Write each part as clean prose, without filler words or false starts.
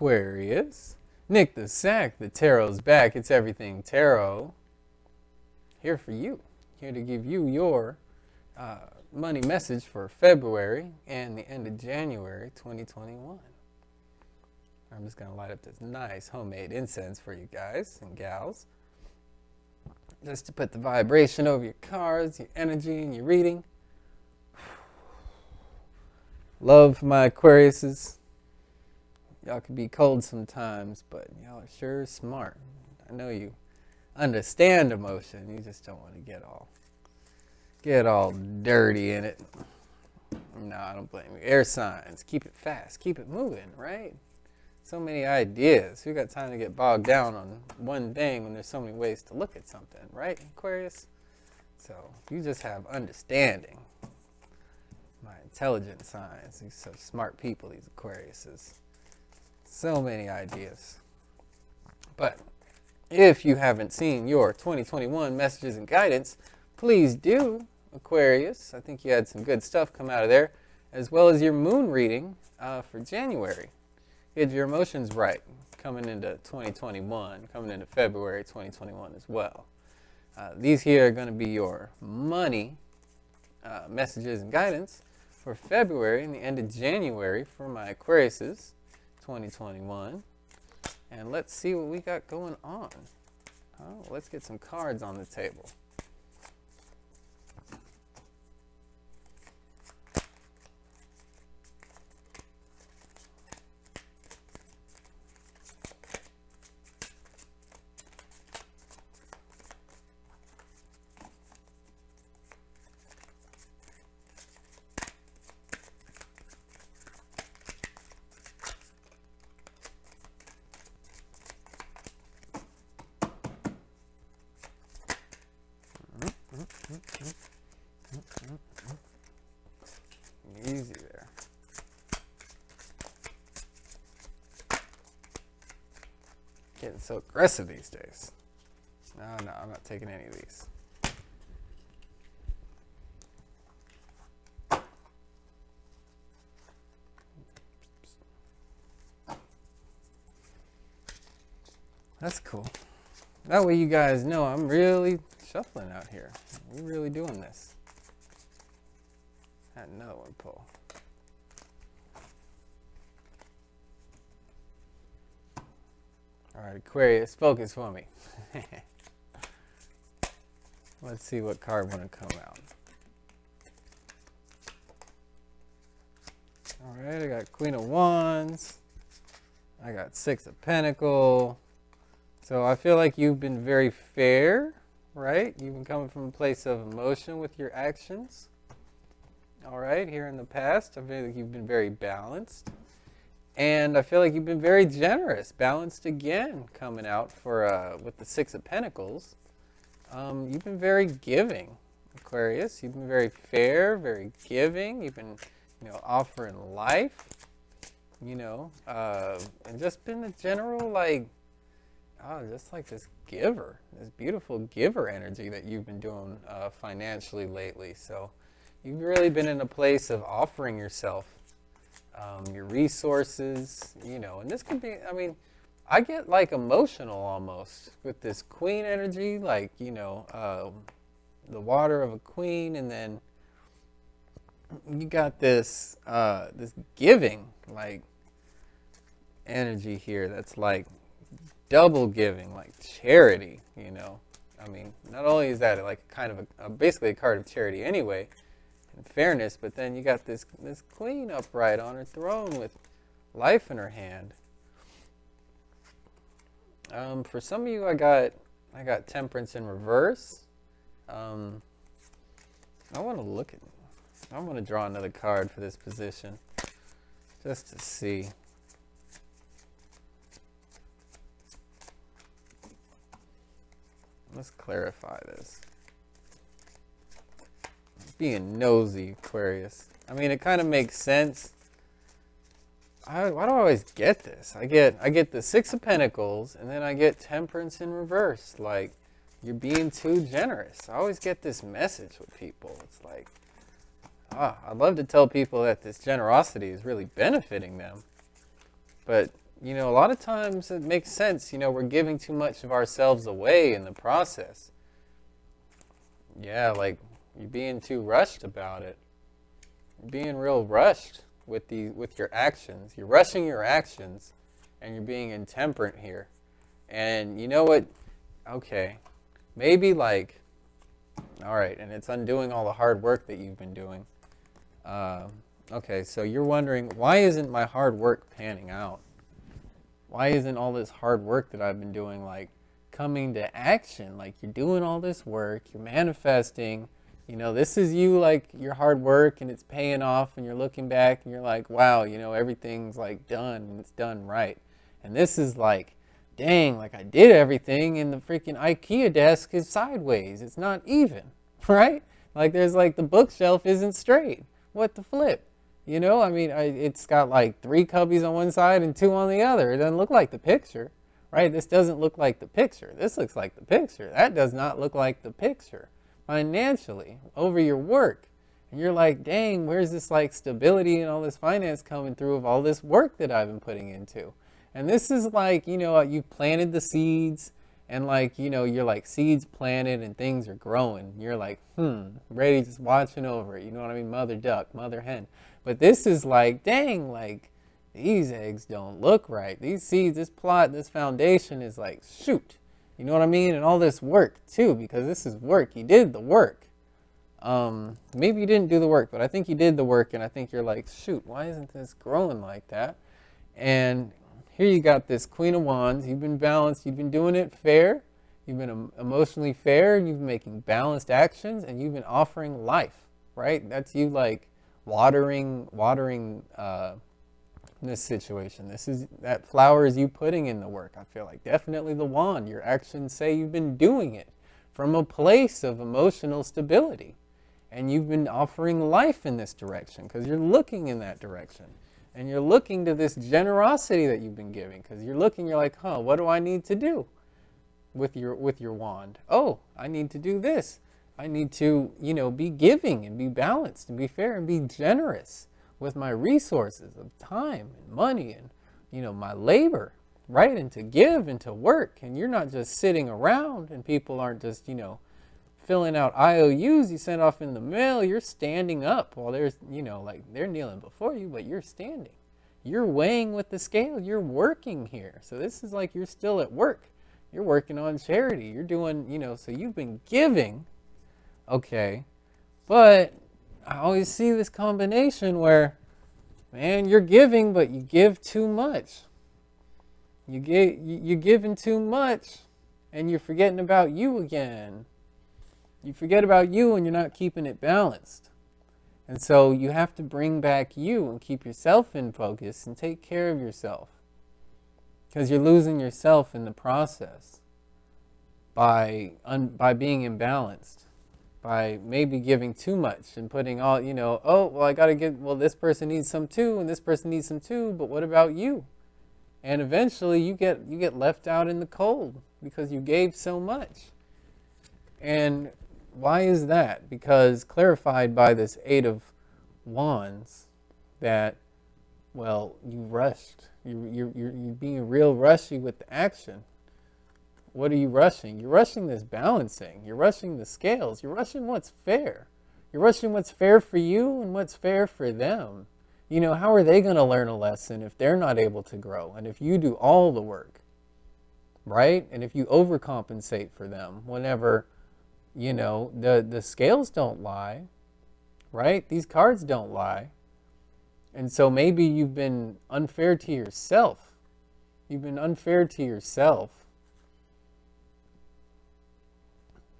Aquarius. Nick the Sack, the Tarot's back. It's Everything Tarot. Here for you. Here to give you your money message for February and the end of January 2021. I'm just going to light up this nice homemade incense for you guys and gals. Just to put the vibration over your cards, your energy, and your reading. Love my Aquariuses. Y'all can be cold sometimes, but y'all are sure smart. I know you understand emotion. You just don't want to get all dirty in it. No, I don't blame you. Air signs, keep it fast, keep it moving, right? So many ideas. Who got time to get bogged down on one thing when there's so many ways to look at something, right, Aquarius? So you just have understanding. My intelligent signs. These such smart people, these Aquariuses. So many ideas. But if you haven't seen your 2021 messages and guidance, please do, Aquarius. I think you had some good stuff come out of there, as well as your moon reading for January. Get your emotions right coming into 2021, coming into February 2021 as well. These here are going to be your money messages and guidance for February and the end of January for my Aquariuses 2021. And let's see what we got going on. Let's get some cards on the table. Easy there. Getting so aggressive these days. No, I'm not taking any of these. That's cool. That way you guys know I'm really shuffling out here. We're really doing this. Had another one pull. All right, Aquarius, focus for me. Let's see what card want to come out. All right, I got Queen of Wands. I got Six of Pentacles. So I feel like you've been very fair, right? You've been coming from a place of emotion with your actions. All right, here in the past, I feel like you've been very balanced. And I feel like you've been very generous, balanced again, coming out for with the Six of Pentacles. You've been very giving, Aquarius. You've been very fair, very giving. You've been, offering life, and just been a general, just like this giver, this beautiful giver energy that you've been doing financially lately. So you've really been in a place of offering yourself, your resources, and this could be, I get like emotional almost with this queen energy, the water of a queen, and then you got this, this giving, energy here that's like double giving, like charity, not only is that like kind of basically a card of charity anyway, and fairness, but then you got this queen upright on her throne with life in her hand. For some of you, I got Temperance in reverse. I want to draw another card for this position, just to see. Let's clarify this. Being nosy, Aquarius. It kind of makes sense. Why do I always get this? I get the Six of Pentacles, and then I get Temperance in reverse. Like, you're being too generous. I always get this message with people. It's like, I'd love to tell people that this generosity is really benefiting them. But a lot of times it makes sense, we're giving too much of ourselves away in the process. Yeah, like you're being too rushed about it. You're being real rushed with your actions. You're rushing your actions and you're being intemperate here. And you know what? Okay. Maybe like, all right, and it's undoing all the hard work that you've been doing. Okay, so you're wondering, why isn't my hard work panning out? Why isn't all this hard work that I've been doing, like, coming to action? Like, you're doing all this work, you're manifesting, this is you, like, your hard work, and it's paying off, and you're looking back, and you're like, wow, everything's, like, done, and it's done right. And this is like, dang, like, I did everything, and the freaking IKEA desk is sideways. It's not even, right? Like, there's, like, the bookshelf isn't straight. What the flip? It's got like 3 cubbies on one side and 2 on the other. It doesn't look like the picture, right? This doesn't look like the picture. This looks like the picture. That does not look like the picture financially over your work. And you're like, dang, where's this like stability and all this finance coming through of all this work that I've been putting into? And this is like, you planted the seeds and like, you're like seeds planted and things are growing. You're like, ready, just watching over it. You know what I mean? Mother duck, mother hen. But this is like, dang, like these eggs don't look right. These seeds, this plot, this foundation is like, shoot. You know what I mean? And all this work too, because this is work. You did the work. Maybe you didn't do the work, but I think you did the work. And I think you're like, shoot, why isn't this growing like that? And here you got this Queen of Wands. You've been balanced. You've been doing it fair. You've been emotionally fair. You've been making balanced actions. And you've been offering life, right? That's you like watering this situation. That flower is you putting in the work. I feel like definitely the wand. Your actions say you've been doing it from a place of emotional stability. And you've been offering life in this direction because you're looking in that direction. And you're looking to this generosity that you've been giving because you're like, what do I need to do with your wand? Oh, I need to do this. I need to, be giving and be balanced and be fair and be generous with my resources of time and money and, my labor, right? And to give and to work. And you're not just sitting around and people aren't just, filling out IOUs you sent off in the mail. You're standing up while there's, like they're kneeling before you, but you're standing. You're weighing with the scale. You're working here. So this is like you're still at work. You're working on charity. You're doing, so you've been giving. Okay, but I always see this combination where, man, you're giving, but you give too much. You're giving too much, and you're forgetting about you again. You forget about you, and you're not keeping it balanced. And so you have to bring back you and keep yourself in focus and take care of yourself, because you're losing yourself in the process by being imbalanced. By maybe giving too much and putting all, I got to this person needs some too, and this person needs some too, but what about you? And eventually you get left out in the cold because you gave so much. And why is that? Because clarified by this 8 of Wands that, you rushed. You're being real rushy with the action. What are you rushing? You're rushing this balancing. You're rushing the scales. You're rushing what's fair. You're rushing what's fair for you and what's fair for them. How are they going to learn a lesson if they're not able to grow? And if you do all the work, right? And if you overcompensate for them whenever, the scales don't lie, right? These cards don't lie. And so maybe you've been unfair to yourself. You've been unfair to yourself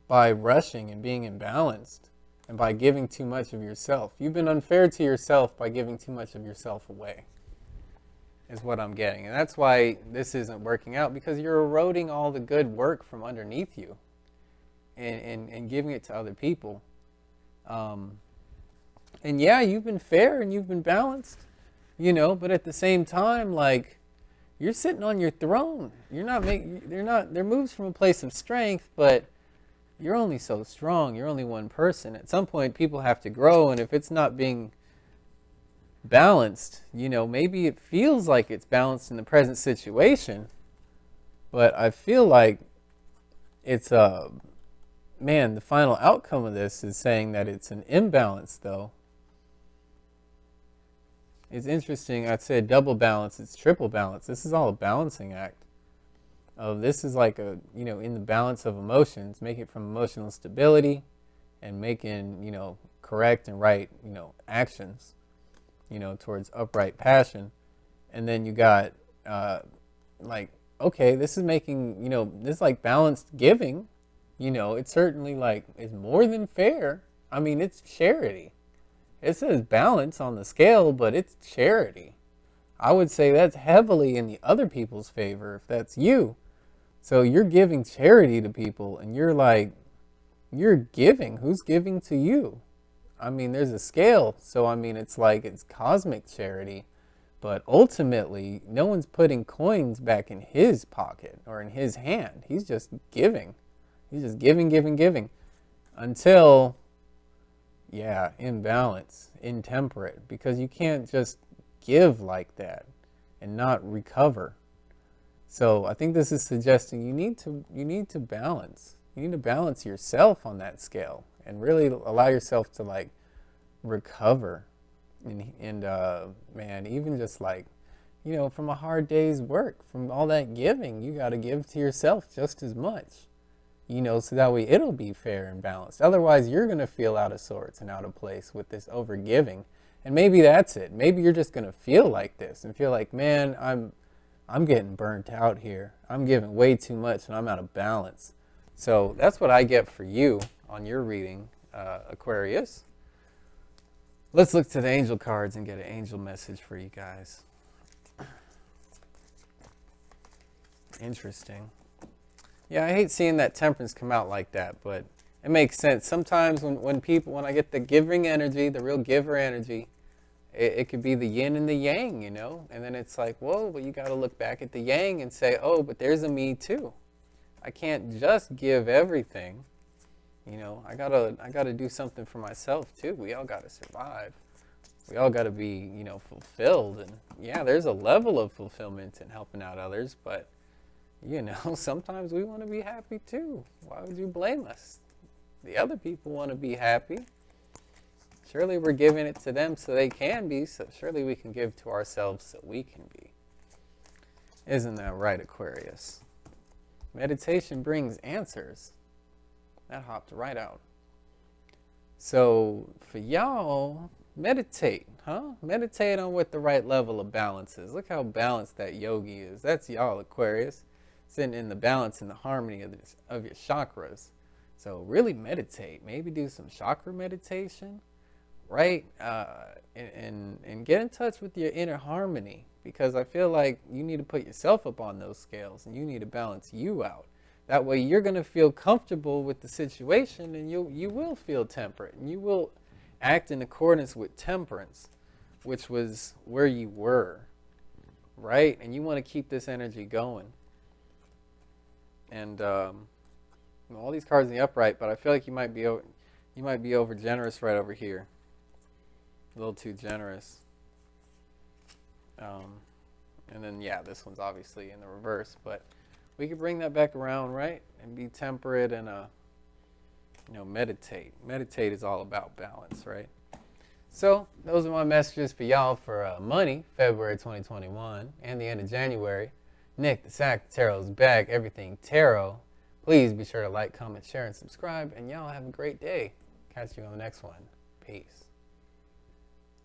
by rushing and being imbalanced and by giving too much of yourself. You've been unfair to yourself by giving too much of yourself away, is what I'm getting. And that's why this isn't working out, because you're eroding all the good work from underneath you and giving it to other people. And yeah, you've been fair and you've been balanced, but at the same time, like, you're sitting on your throne. They're moves from a place of strength, but you're only so strong. You're only one person. At some point, people have to grow, and if it's not being balanced. Maybe it feels like it's balanced in the present situation, but I feel like it's man, the final outcome of this is saying that it's an imbalance, though. It's interesting. I'd say double balance. It's triple balance. This is all a balancing act. This is like in the balance of emotions, make it from emotional stability and making, correct and right, actions, towards upright passion. And then you got, okay, this is making, this is like balanced giving. It's certainly like, it's more than fair. I mean, it's charity. It says balance on the scale, but it's charity. I would say that's heavily in the other people's favor if that's you. So you're giving charity to people and you're giving. Who's giving to you? I mean, there's a scale. So, I mean, it's like it's cosmic charity. But ultimately, no one's putting coins back in his pocket or in his hand. He's just giving. He's just giving, giving, giving. Until, imbalance, intemperate. Because you can't just give like that and not recover. So I think this is suggesting you need to balance. You need to balance yourself on that scale and really allow yourself to like recover. And man, even just like, from a hard day's work, from all that giving, you got to give to yourself just as much, so that way it'll be fair and balanced. Otherwise, you're going to feel out of sorts and out of place with this over giving. And maybe that's it. Maybe you're just going to feel like this and feel like, man, I'm getting burnt out here. I'm giving way too much and I'm out of balance. So that's what I get for you on your reading, Aquarius. Let's look to the angel cards and get an angel message for you guys. Interesting. Yeah, I hate seeing that temperance come out like that, but it makes sense. Sometimes when I get the giving energy, the real giver energy, it could be the yin and the yang, and then it's like, whoa, but you got to look back at the yang and say, oh, but there's a me too. I can't just give everything. I gotta do something for myself too. We all gotta survive. We all gotta be, fulfilled. And yeah, there's a level of fulfillment in helping out others, but sometimes we want to be happy too. Why would you blame us? The other people want to be happy. Surely we're giving it to them so they can be, so surely we can give to ourselves so we can be. Isn't that right, Aquarius? Meditation brings answers. That hopped right out. So for y'all, meditate, huh? Meditate on what the right level of balance is. Look how balanced that yogi is. That's y'all, Aquarius. Sitting in the balance and the harmony of your chakras. So really meditate. Maybe do some chakra meditation, right? And get in touch with your inner harmony. Because I feel like you need to put yourself up on those scales and you need to balance you out. That way you're going to feel comfortable with the situation and you will feel temperate. And you will act in accordance with temperance, which was where you were, right? And you want to keep this energy going. And all these cards in the upright, but I feel like you might be over generous right over here. A little too generous. And then, this one's obviously in the reverse, but we could bring that back around, right? And be temperate and, meditate. Meditate is all about balance, right? So those are my messages for y'all for money, February 2021, and the end of January. Nick, the Sack Tarot is back. Everything Tarot. Please be sure to like, comment, share, and subscribe. And y'all have a great day. Catch you on the next one. Peace.